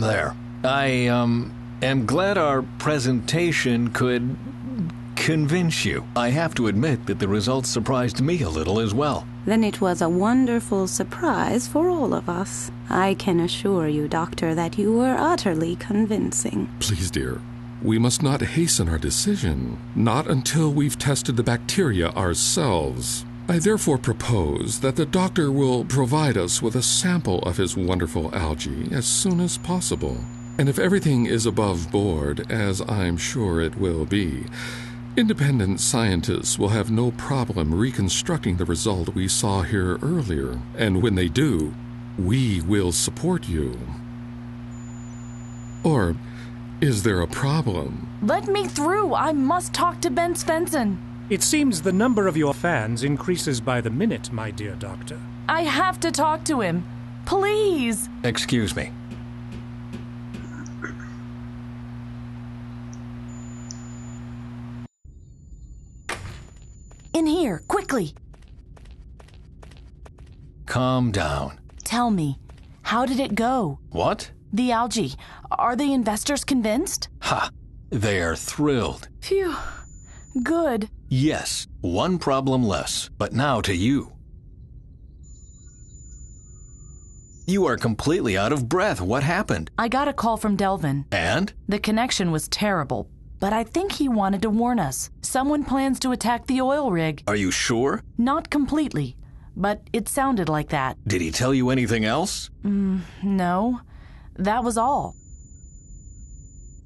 There. I am glad our presentation could convince you. I have to admit that the results surprised me a little as well. Then it was a wonderful surprise for all of us. I can assure you, Doctor, that you were utterly convincing. Please, dear, we must not hasten our decision, not until we've tested the bacteria ourselves. I therefore propose that the doctor will provide us with a sample of his wonderful algae as soon as possible. And if everything is above board, as I'm sure it will be, independent scientists will have no problem reconstructing the result we saw here earlier. And when they do, we will support you. Or is there a problem? Let me through! I must talk to Ben Svensson. It seems the number of your fans increases by the minute, my dear doctor. I have to talk to him. Please! Excuse me. In here, quickly! Calm down. Tell me, how did it go? What? The algae. Are the investors convinced? Ha! They are thrilled. Phew. Good. Yes, one problem less. But now to you. You are completely out of breath. What happened? I got a call from Delvin. And? The connection was terrible, but I think he wanted to warn us. Someone plans to attack the oil rig. Are you sure? Not completely, but it sounded like that. Did he tell you anything else? No. That was all.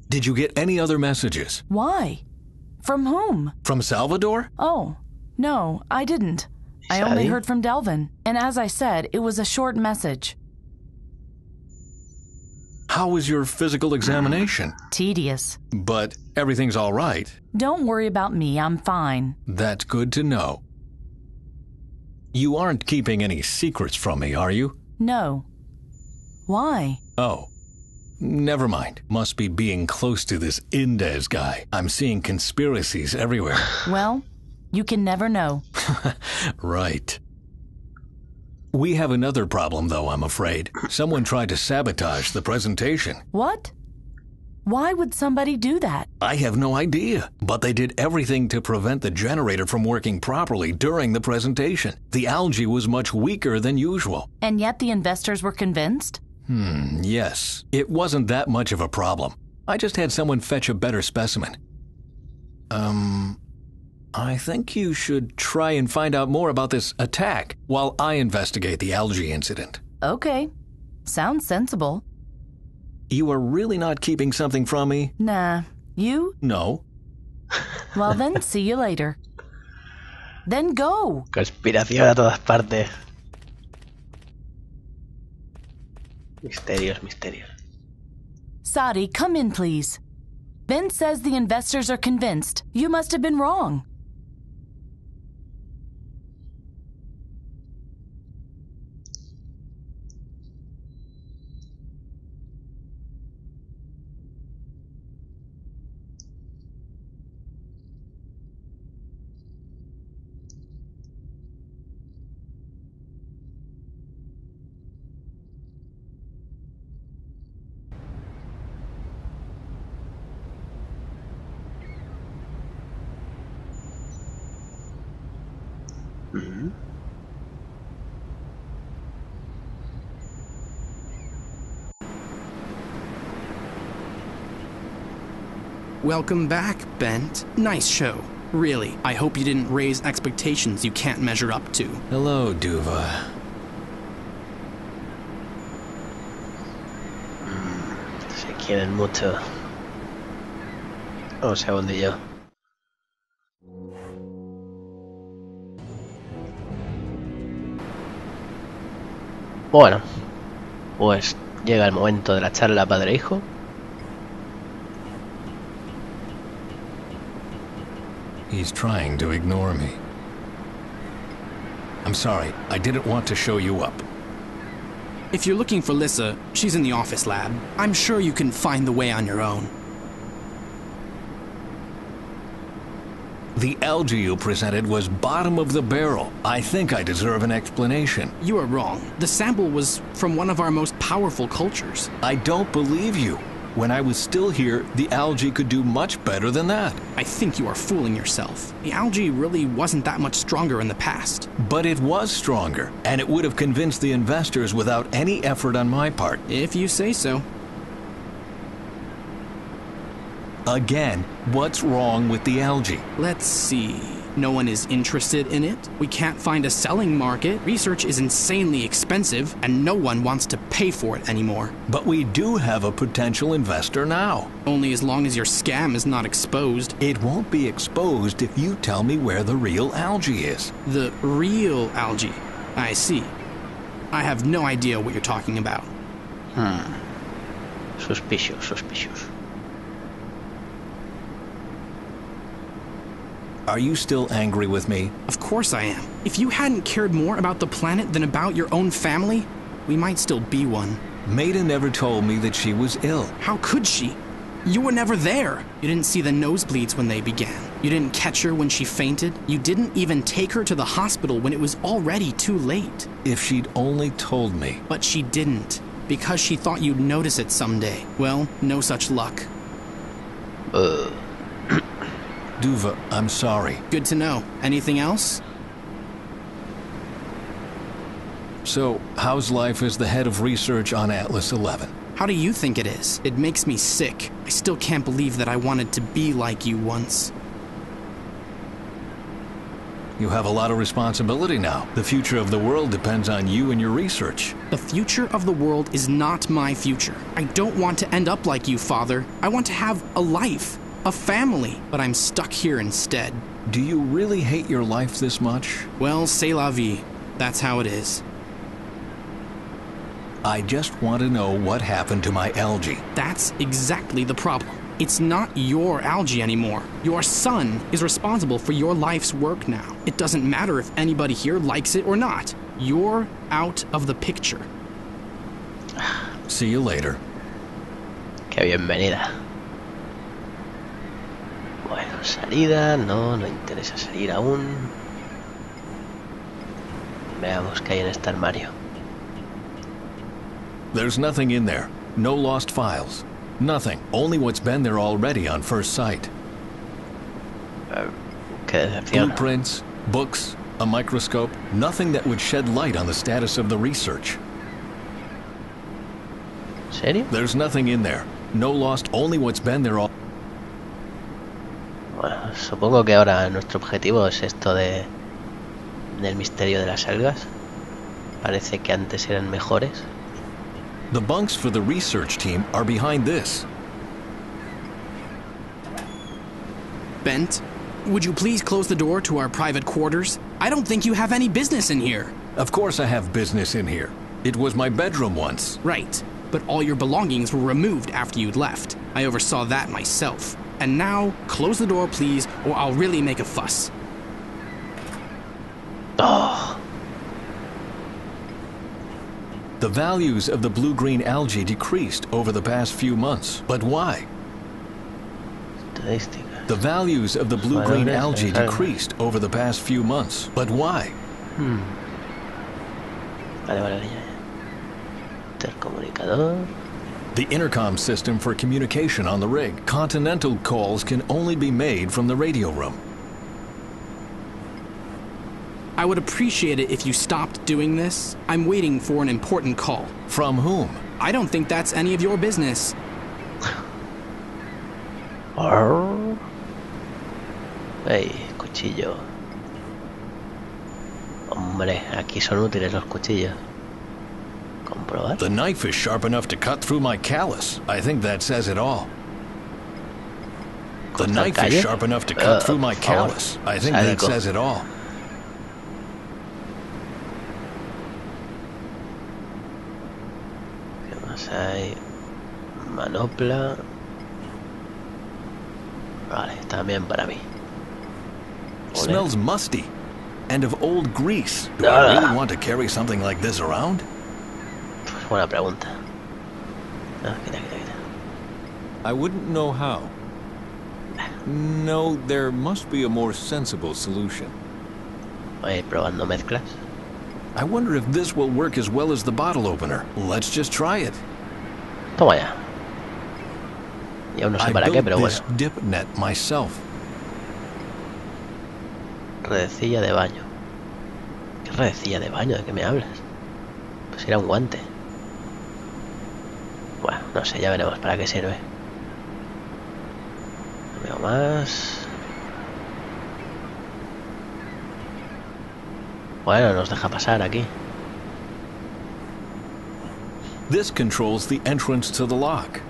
Did you get any other messages? Why? From whom? From Salvador? Oh, no, I didn't. I only heard from Delvin, and as I said, it was a short message. How was your physical examination? Tedious. But everything's all right. Don't worry about me, I'm fine. That's good to know. You aren't keeping any secrets from me, are you? No. Why? Oh. Never mind. Must be being close to this Indes guy. I'm seeing conspiracies everywhere. Well, you can never know. Right. We have another problem, though, I'm afraid. Someone tried to sabotage the presentation. What? Why would somebody do that? I have no idea, but they did everything to prevent the generator from working properly during the presentation. The algae was much weaker than usual. And yet the investors were convinced? Yes. It wasn't that much of a problem. I just had someone fetch a better specimen. I think you should try and find out more about this attack while I investigate the algae incident. Okay. Sounds sensible. You are really not keeping something from me? Nah. You? No. Well then, see you later. Then go! Conspiración a todas partes. Misterios, misterios. Sadi, come in, please. Ben says the investors are convinced. You must have been wrong. Welcome back, Bent. Nice show. Really, I hope you didn't raise expectations you can't measure up to. Hello, Duva. Se quieren mucho. Un segundillo. Bueno, pues llega el momento de la charla padre-hijo. He's trying to ignore me. I'm sorry, I didn't want to show you up. If you're looking for Lissa, she's in the office lab. I'm sure you can find the way on your own. The algae you presented was bottom of the barrel. I think I deserve an explanation. You are wrong. The sample was from one of our most powerful cultures. I don't believe you. When I was still here, the algae could do much better than that. I think you are fooling yourself. The algae really wasn't that much stronger in the past. But it was stronger, and it would have convinced the investors without any effort on my part. If you say so. Again, what's wrong with the algae? Let's see. No one is interested in it. We can't find a selling market. Research is insanely expensive, and no one wants to pay for it anymore. But we do have a potential investor now. Only as long as your scam is not exposed. It won't be exposed if you tell me where the real algae is. The real algae. I see. I have no idea what you're talking about. Suspicious. Are you still angry with me? Of course I am. If you hadn't cared more about the planet than about your own family, we might still be one. Maida never told me that she was ill. How could she? You were never there. You didn't see the nosebleeds when they began. You didn't catch her when she fainted. You didn't even take her to the hospital when it was already too late. If she'd only told me. But she didn't, because she thought you'd notice it someday. Well, no such luck. Duva, I'm sorry. Good to know. Anything else? So, how's life as the head of research on Atlas 11? How do you think it is? It makes me sick. I still can't believe that I wanted to be like you once. You have a lot of responsibility now. The future of the world depends on you and your research. The future of the world is not my future. I don't want to end up like you, Father. I want to have a life. A family, but I'm stuck here instead. Do you really hate your life this much? Well, c'est la vie. That's how it is. I just want to know what happened to my algae. That's exactly the problem. It's not your algae anymore. Your son is responsible for your life's work now. It doesn't matter if anybody here likes it or not. You're out of the picture. See you later. Qué bienvenida. Bueno, salida, no interesa salir aún. Veamos qué hay en este armario. There's nothing in there. No lost files. Nothing. Only what's been there already on first sight. Qué decepción. Blueprints, books, a microscope. Nothing that would shed light on the status of the research. ¿Serio? There's nothing in there. No lost. Only what's been there all. Bueno, supongo que ahora nuestro objetivo es esto del misterio de las algas. Parece que antes eran mejores. The bunks for the research team are behind this. Bent, would you please close the door to our private quarters? I don't think you have any business in here. Of course I have business in here. It was my bedroom once. Right, but all your belongings were removed after you'd left. I oversaw that myself. And now, close the door, please, or I'll really make a fuss. Oh. The values of the blue-green algae decreased over the past few months. But why? Estadística. The values of the blue-green algae decreased over the past few months. But why? Vale, ya. Intercomunicador. The intercom system for communication on the rig. Continental calls can only be made from the radio room. I would appreciate it if you stopped doing this. I'm waiting for an important call. From whom? I don't think that's any of your business. Hey, cuchillo. Hombre, aquí son útiles los cuchillos. Comprobar. The knife is sharp enough to cut through my callus. I think that says it all. The knife is sharp enough to cut through my callus. I think that says it all. ¿Qué más hay? Manopla. Vale, también para mí. Smells musty and of old grease. Do I really want to carry something like this around? Pues buena pregunta. Quita. I wouldn't know how. No, there must be a more sensible solution. Voy a ir probando mezclas. I wonder if this will work as well as the bottle opener. Let's just try it. Toma ya. Y aún no sé I para qué, built pero this bueno. dip net myself. Redecilla de baño. ¿Qué redecilla de baño? ¿De qué me hablas? Pues era un guante. Bueno, no sé, ya veremos para qué sirve. No veo más. Bueno, nos deja pasar aquí. This controls the entrance to the lock.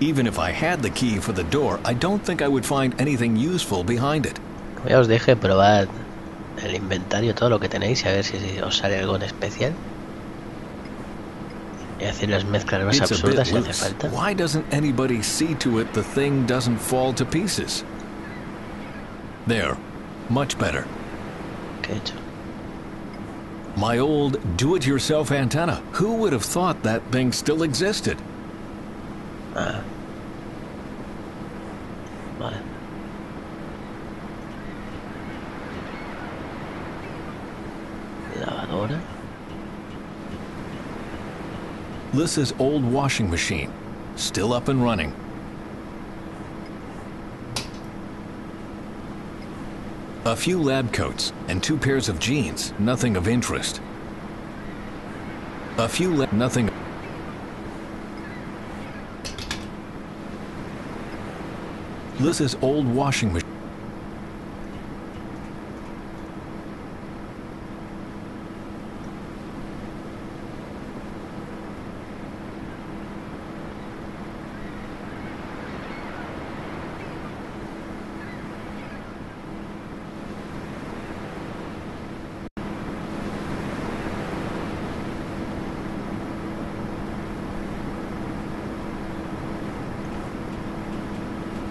Even if I had the key for the door, I don't think I would find anything useful behind it. Como ya os dije, probad el inventario, todo lo que tenéis, y a ver si os sale algo en especial. Y hacer las mezclas más It's a absurdas bit si hace loose. falta. Why doesn't anybody see to it the thing doesn't fall to pieces? There. Much better. ¿Qué he hecho? My old do-it-yourself antenna. Who would have thought that thing still existed? Ah. Vale. Lavadora. This is old washing machine. Still up and running. A few lab coats and 2 pairs of jeans. Nothing of interest. A few nothing. This is old washing machine.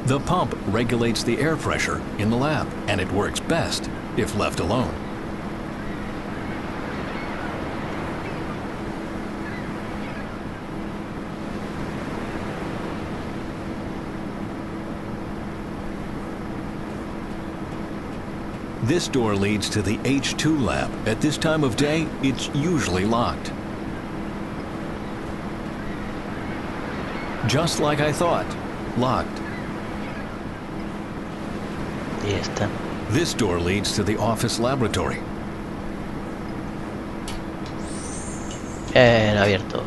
The pump regulates the air pressure in the lab, and it works best if left alone. This door leads to the H2 lab. At this time of day, it's usually locked. Just like I thought, locked. Y esta. This door leads to the office laboratory. Abierto.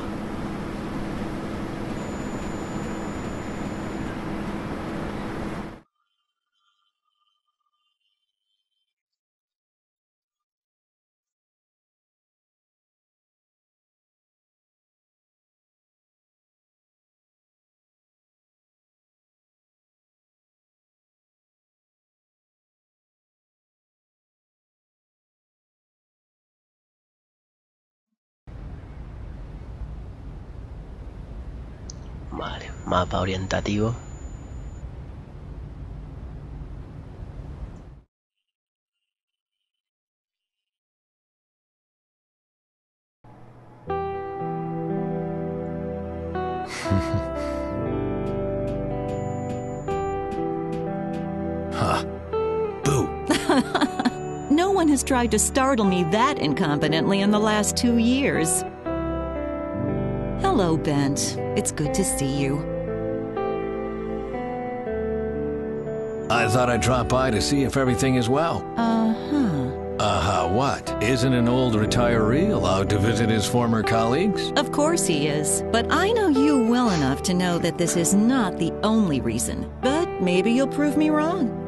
Vale, mapa orientativo. Huh. Boo. No one has tried to startle me that incompetently in the last 2 years. Hello, Bent. It's good to see you. I thought I'd drop by to see if everything is well. Uh-huh. What? Isn't an old retiree allowed to visit his former colleagues? Of course he is. But I know you well enough to know that this is not the only reason. But maybe you'll prove me wrong.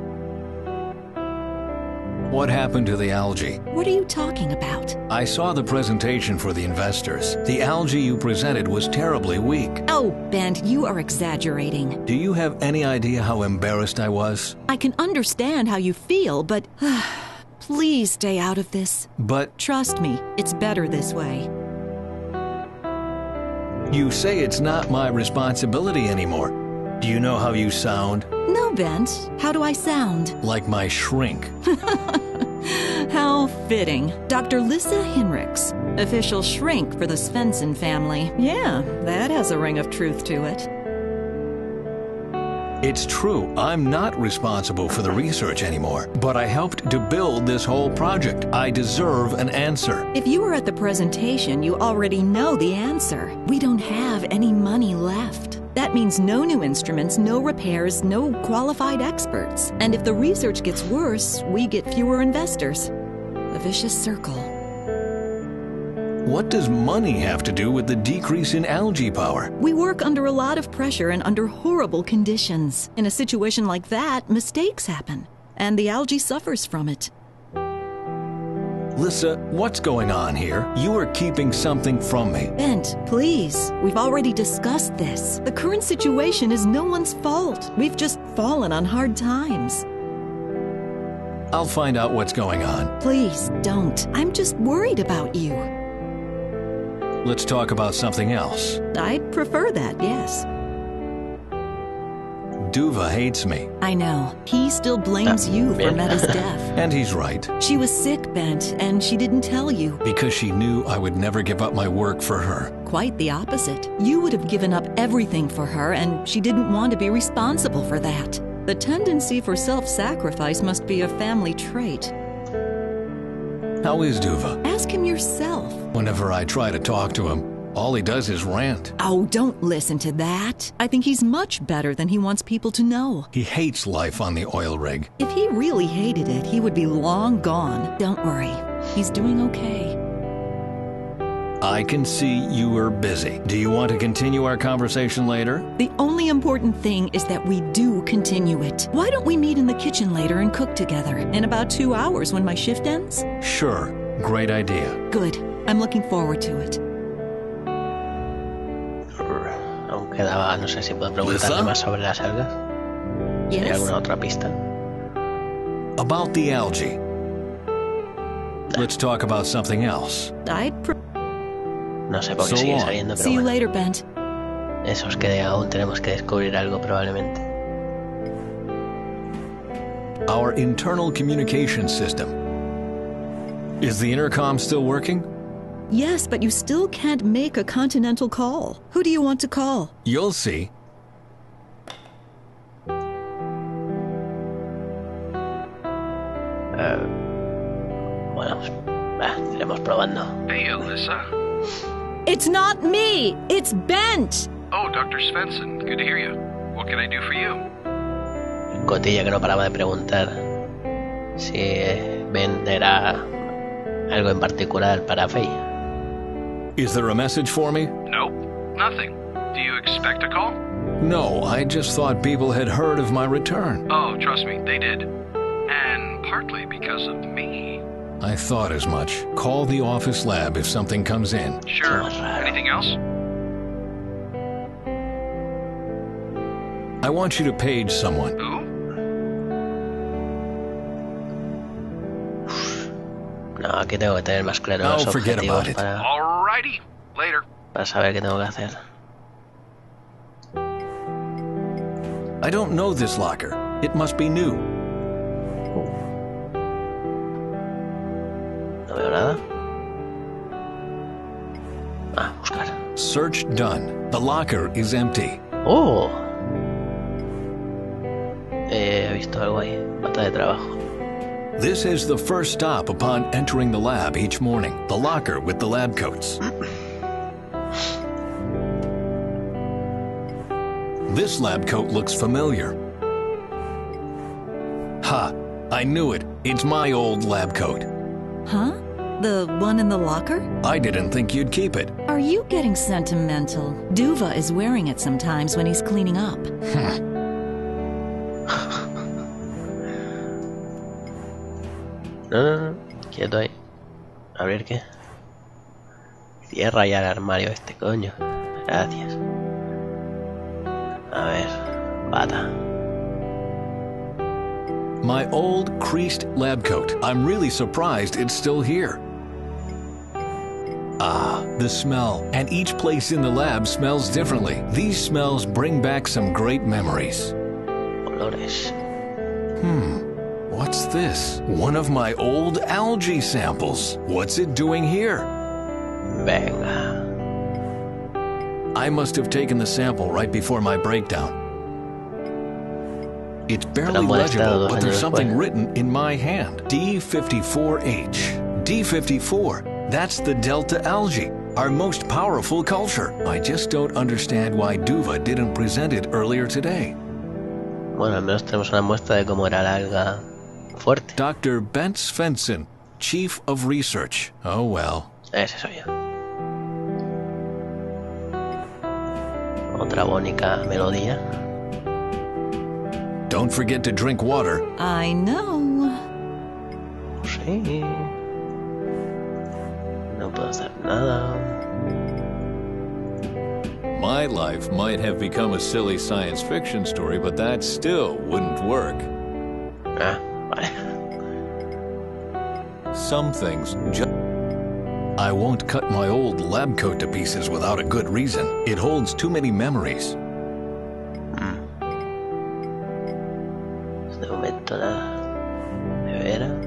What happened to the algae? What are you talking about? I saw the presentation for the investors. The algae you presented was terribly weak. Oh, Bent, you are exaggerating. Do you have any idea how embarrassed I was? I can understand how you feel, but please stay out of this. But Trust me, it's better this way. you say it's not my responsibility anymore. Do you know how you sound? No, Bent. How do I sound? Like my shrink. How fitting. Dr. Lissa Hinrichs, official shrink for the Svensson family. Yeah, that has a ring of truth to it. It's true, I'm not responsible for the research anymore, but I helped to build this whole project. I deserve an answer. If you were at the presentation, you already know the answer. We don't have any money left. That means no new instruments, no repairs, no qualified experts. And if the research gets worse, we get fewer investors. A vicious circle. What does money have to do with the decrease in algae power? We work under a lot of pressure and under horrible conditions. In a situation like that, mistakes happen, and the algae suffers from it. Lissa, what's going on here? You are keeping something from me. Bent, please. We've already discussed this. The current situation is no one's fault. We've just fallen on hard times. I'll find out what's going on. Please, don't. I'm just worried about you. Let's talk about something else. I'd prefer that, yes. Duva hates me. I know. He still blames you for Meta's death. And he's right. She was sick, Bent, and she didn't tell you. Because she knew I would never give up my work for her. Quite the opposite. You would have given up everything for her, and she didn't want to be responsible for that. The tendency for self-sacrifice must be a family trait. How is Duva? Ask him yourself. Whenever I try to talk to him, all he does is rant. Oh, don't listen to that. I think he's much better than he wants people to know. He hates life on the oil rig. If he really hated it, he would be long gone. Don't worry. He's doing okay. I can see you are busy. Do you want to continue our conversation later? The only important thing is that we do continue it. Why don't we meet in the kitchen later and cook together? In about 2 hours when my shift ends? Sure. Great idea. Good. I'm looking forward to it. Aún quedaba, no sé si puedo preguntarle más sobre las algas. ¿Hay Yes? alguna otra pista? About the algae. Let's talk about something else. No sé por qué So sigue long. saliendo, pero See you bueno. later, Bent. Eso es que aún tenemos que descubrir algo probablemente. Our internal communication system. Is the intercom still working? Yes, but you still can't make a continental call. Who do you want to call? You'll see. Bueno, iremos probando. Hey, Alyssa. It's not me! It's Bent! Oh, Dr. Svensson. Good to hear you. What can I do for you? Cotilla que no paraba de preguntar si Ben era algo en particular para Faye. Is there a message for me? Nope. Nothing. Do you expect a call? No, I just thought people had heard of my return. Oh, trust me, they did. And partly because of me. I thought as much. Call the office lab if something comes in. Sure. Anything else? I want you to page someone. Who? No, aquí tengo que tener más claro los forget about objetivos it. Alrighty. Later. para saber qué tengo que hacer. I don't know this locker. It must be new. No veo nada. Ah, buscar. Search done. The locker is empty. ¡Oh! He visto algo ahí. Mata de trabajo. This is the first stop upon entering the lab each morning. The locker with the lab coats. This lab coat looks familiar. Ha! I knew it. It's my old lab coat. Huh? The one in the locker? I didn't think you'd keep it. Are you getting sentimental? Duva is wearing it sometimes when he's cleaning up. No. Quieto ahí. ¿Abrir qué? Cierra ya el armario este, coño. Gracias. A ver. Bata. My old creased lab coat. I'm really surprised it's still here. Ah, the smell, and each place in the lab smells differently. These smells bring back some great memories. Olores. What's this? One of my old algae samples. What's it doing here? Venga. I must have taken the sample right before my breakdown. It's barely legible, but there's something written in my hand. D54H. D54. That's the delta algae, our most powerful culture. I just don't understand why Duva didn't present it earlier today. Bueno, al menos tenemos una muestra de cómo era la alga fuerte. Dr. Bent Svensson, Chief of Research. Oh well. Ese soy yo. Otra bonita melodía. Don't forget to drink water. I know. Sí. No puedo hacer nada. My life might have become a silly science fiction story, but that still wouldn't work. Ah, vale. Some things I won't cut my old lab coat to pieces without a good reason. It holds too many memories. De momento la nevera.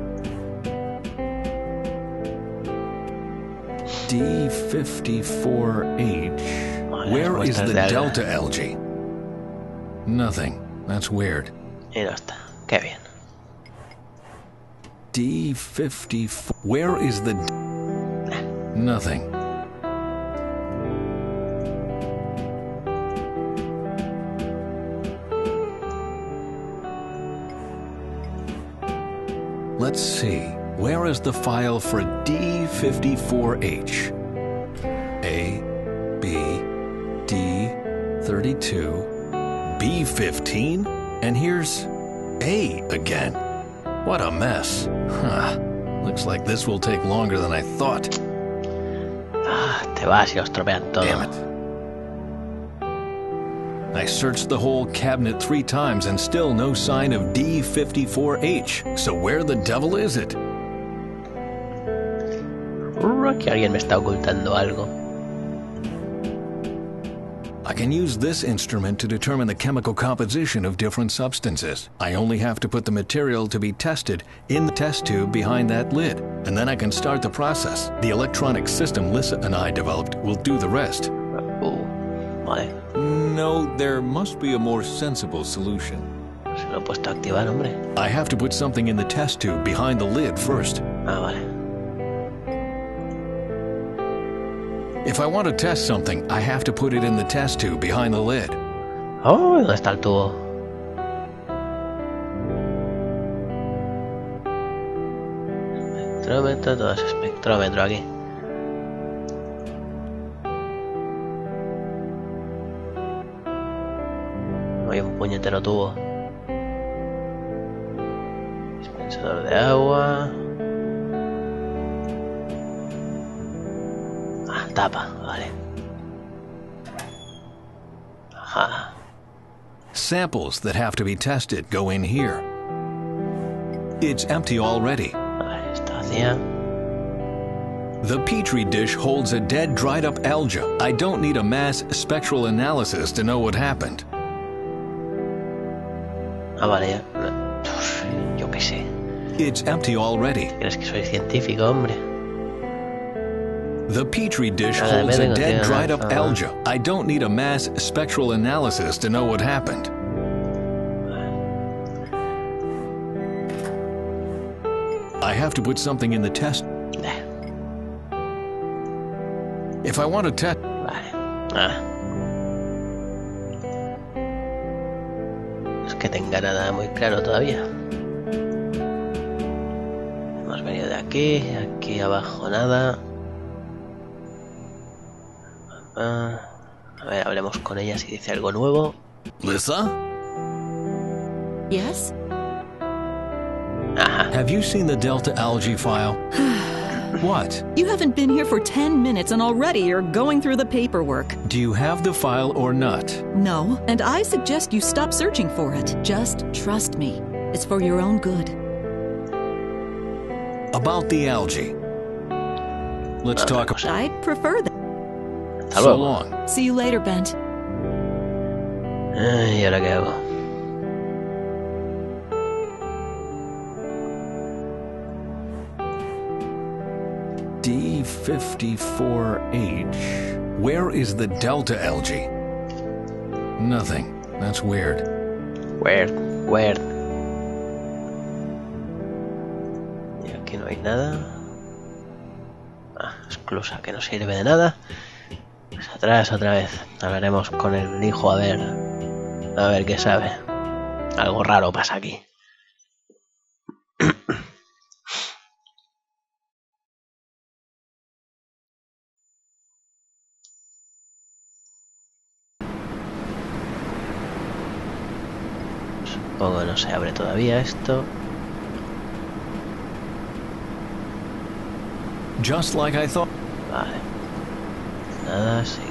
D54H. Where is the delta algae? Nothing. That's weird. Y no está. Qué bien. D54. Where is the... Nothing. Let's see. Where is the file for D54H? A, B, D32, B15, and here's A again. What a mess. Huh. Looks like this will take longer than I thought. Ah, te vas y os tropean todo. Damn it. I searched the whole cabinet 3 times and still no sign of D54H. So where the devil is it? Que alguien me está ocultando algo. I can use this instrument to determine the chemical composition of different substances. I only have to put the material to be tested in the test tube behind that lid, and then I can start the process. The electronic system Lissa and I developed will do the rest. Vale. No, there must be a more sensible solution. Se lo he puesto a activar, hombre. I have to put something in the test tube behind the lid first. Ah, vale. If I want to test something, I have to put it in the test tube behind the lid. Oh, ¿dónde está el tubo? Espectrómetro, todo es espectrómetro aquí. No hay un puñetero tubo. Dispensador de agua. Tapa, vale. Ajá. Samples that have to be tested go in here. It's empty already. Vale, está vacía. The Petri dish holds a dead, dried-up alga. I don't need a mass spectral analysis to know what happened. Ah, vale, ya. Yo qué sé. It's empty already. ¿Crees que soy científico, hombre? The Petri dish holds a dead, dried-up alga. I don't need a mass spectral analysis to know what happened. I have to put something in the test. If I want to test... Vale. Ah. Es que tenga nada muy claro todavía. Hemos venido de aquí, aquí abajo nada. A ver, hablemos con ella si dice algo nuevo. Lissa? Yes? Ajá. Have you seen the delta algae file? What? You haven't been here for 10 minutes and already you're going through the paperwork. Do you have the file or not? No, and I suggest you stop searching for it. Just trust me. It's for your own good. About the algae. Let's talk about... I prefer that. Hasta So luego. long. See you later, Bent. ¿Y ahora qué hago? D54H. Where is the delta algae? Nothing. That's weird. Weird. Y aquí no hay nada. Ah, exclusa que no sirve de nada. Pues atrás otra vez. Hablaremos con el hijo a ver qué sabe. Algo raro pasa aquí. Supongo que no se abre todavía esto. Just like I thought. Vale. Nada, sí.